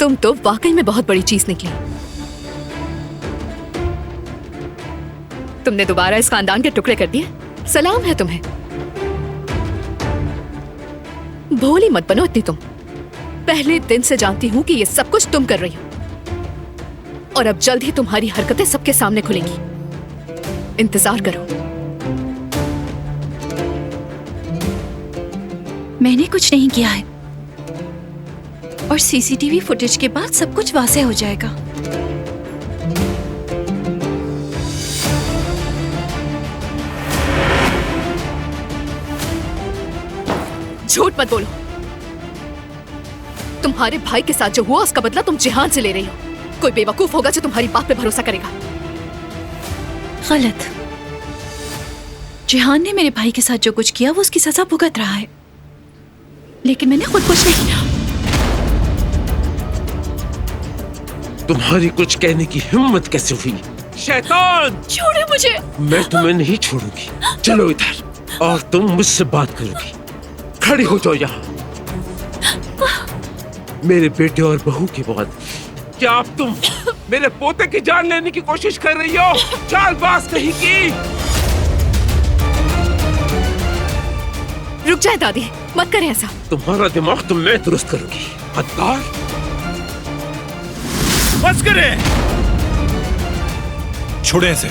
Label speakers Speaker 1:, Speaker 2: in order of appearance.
Speaker 1: तुम तो वाकई में बहुत बड़ी चीज निकली। तुमने दोबारा इस खानदान के टुकड़े कर दिए। सलाम है तुम्हें। भोली मत बनो इतनी तुम। पहले दिन से जानती हूं कि ये सब कुछ तुम कर रही हो, और अब जल्द ही तुम्हारी हरकतें सबके सामने खुलेंगी। इंतजार करो।
Speaker 2: मैंने कुछ नहीं किया है, और सीसीटीवी फुटेज के बाद सब कुछ वाज़ेह हो जाएगा।
Speaker 1: झूठ मत बोलो। तुम्हारे भाई के साथ जो हुआ उसका बदला तुम जिहान से ले रही हो। कोई बेवकूफ होगा जो तुम्हारी बात पे भरोसा करेगा।
Speaker 2: गलत। जिहान ने मेरे भाई के साथ जो कुछ किया वो उसकी सजा भुगत रहा है, लेकिन मैंने खुद कुछ नहीं किया।
Speaker 3: तुम्हारी कुछ कहने की हिम्मत कैसे हुई? शैतान!
Speaker 2: छोड़ो मुझे।
Speaker 3: मैं तुम्हें नहीं छोड़ूंगी। चलो इधर, और तुम मुझसे बात करोगी। खड़ी हो जाओ यहाँ। मेरे बेटे और बहू के बाद क्या अब तुम मेरे पोते की जान लेने की कोशिश कर रही हो? चालबाज कहीं की।
Speaker 1: रुक जाए दादी, मत करें ऐसा।
Speaker 3: तुम्हारा दिमाग तो मैं दुरुस्त करूंगी। हत्यार!
Speaker 4: बस करें, छोड़े इसे।